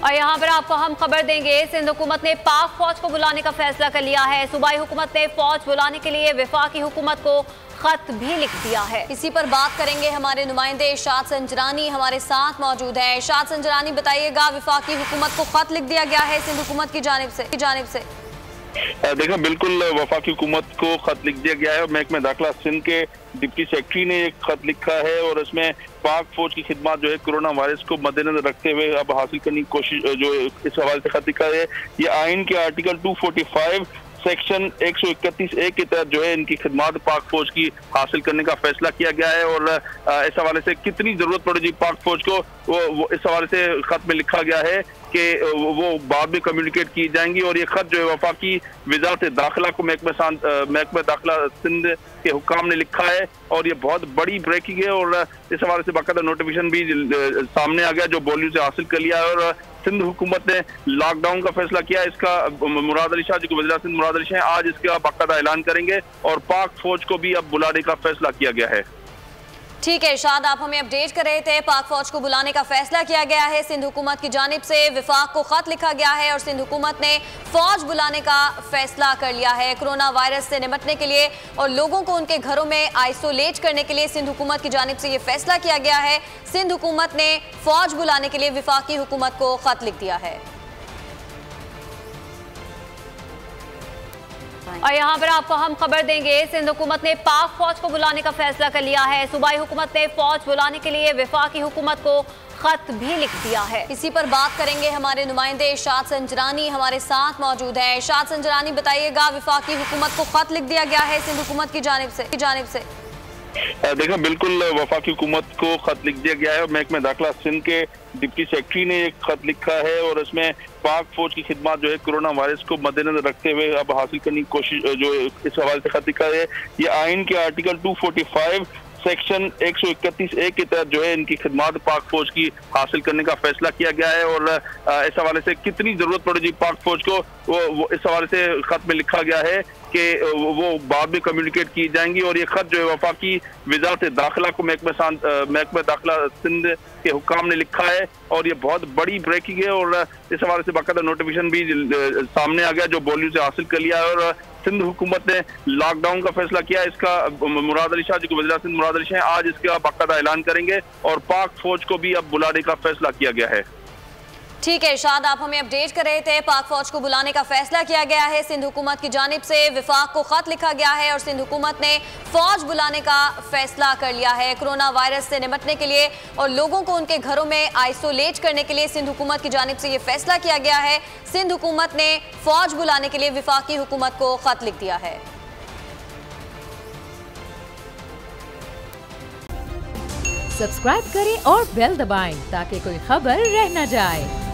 और यहाँ पर आपको हम खबर देंगे, सिंध हुकूमत ने पाक फौज को बुलाने का फैसला कर लिया है। सूबाई हुकूमत ने फौज बुलाने के लिए वफाकी हुकूमत को खत भी लिख दिया है। इसी पर बात करेंगे, हमारे नुमाइंदे इरशाद संजरानी हमारे साथ मौजूद हैं। इरशाद संजरानी, बताइएगा, वफाकी हुकूमत को खत लिख दिया गया है सिंध हुकूमत की जानिब से। देखा, बिल्कुल वफाकी हुकूमत को खत लिख दिया गया है। महकमा दाखिला सिंध के डिप्टी सेक्रेटरी ने एक खत लिखा है और इसमें पाक फौज की खिदमत जो है कोरोना वायरस को मद्देनजर रखते हुए अब हासिल करने की कोशिश, जो इस हवाले से खत लिखा है। ये आइन के आर्टिकल 245 सेक्शन 131A के तहत जो है इनकी खिदमत पाक फौज की हासिल करने का फैसला किया गया है। और इस हवाले से कितनी जरूरत पड़ेगी पाक फौज को, वो इस हवाले से खत में लिखा गया है कि वो बाद में कम्युनिकेट की जाएंगी। और ये खत जो है वफाकी वजारत दाखिला को महकमा दाखिला सिंध के हुक्काम ने लिखा है और ये बहुत बड़ी ब्रेकिंग है। और इस हवाले से बाकायदा नोटिफिकेशन भी सामने आ गया जो बॉलीवुड से हासिल कर लिया है। और सिंध हुकूमत ने लॉकडाउन का फैसला किया। इसका मुराद अली शाह जी को वज़ीर सिंध मुराद अली शाह आज इसका बाकायदा ऐलान करेंगे और पाक फौज को भी अब बुलाने का फैसला किया गया है। ठीक है इरशाद, आप हमें अपडेट कर रहे थे। पाक फौज को बुलाने का फैसला किया गया है सिंध हुकूमत की जानिब से, वफाक को खत लिखा गया है और सिंध हुकूमत ने फौज बुलाने का फैसला कर लिया है कोरोना वायरस से निपटने के लिए और लोगों को उनके घरों में आइसोलेट करने के लिए सिंध हुकूमत की जानिब से ये फैसला किया गया है। सिंध हुकूमत ने फौज बुलाने के लिए वफाकी हुकूमत को खत लिख दिया है। और यहाँ पर आपको हम खबर देंगे, सिंध हुकूमत ने पाक फौज को बुलाने का फैसला कर लिया है। सूबाई हुकूमत ने फौज बुलाने के लिए वफाकी हुकूमत को खत भी लिख दिया है। इसी पर बात करेंगे, हमारे नुमाइंदे इरशाद संजरानी हमारे साथ मौजूद हैं। इरशाद संजरानी, बताइएगा, वफाकी हुकूमत को खत लिख दिया गया है सिंध हुकूमत की जानिब से। देखा, बिल्कुल वफाकी हुकूमत को खत लिख दिया गया है। महकमा दाखिला सिंध के डिप्टी सेक्रेटरी ने एक खत लिखा है और इसमें पाक फौज की खिदमत जो है कोरोना वायरस को मद्देनजर रखते हुए अब हासिल करने की कोशिश, जो इस हवाले से खत लिखा है। ये आइन के आर्टिकल 245 सेक्शन 131A के तहत जो है इनकी खिदमत पाक फौज की हासिल करने का फैसला किया गया है। और इस हवाले से कितनी जरूरत पड़ेगी पाक फौज को, वो इस हवाले से खत में लिखा गया है कि वो बाद में कम्युनिकेट की जाएंगी। और ये खत जो है वफाकी वजारत दाखिला को महकमा दाखिला सिंध के हुक्काम ने लिखा है और ये बहुत बड़ी ब्रेकिंग है। और इस हवाले से बाकायदा नोटिफिकेशन भी सामने आ गया जो बॉलीवुड से हासिल कर लिया है। और सिंध हुकूमत ने लॉकडाउन का फैसला किया। इसका मुराद अली शाह जी को वज़ीर सिंध मुराद अली शाह आज इसका बाकायदा ऐलान करेंगे और पाक फौज को भी अब बुलाने का फैसला किया गया है। ठीक है इरशाद, आप हमें अपडेट कर रहे थे। पाक फौज को बुलाने का फैसला किया गया है सिंध हुकूमत की जानिब से, वफाक को खत लिखा गया है और सिंध हुकूमत ने फौज बुलाने का फैसला कर लिया है कोरोना वायरस से निपटने के लिए और लोगों को उनके घरों में आइसोलेट करने के लिए सिंध हुकूमत की जानिब से ये फैसला किया गया है। सिंध हुकूमत ने फौज बुलाने के लिए वफाकी हुकूमत को खत लिख दिया है। सब्सक्राइब करें और बेल दबाएं ताकि कोई खबर रह न जाए।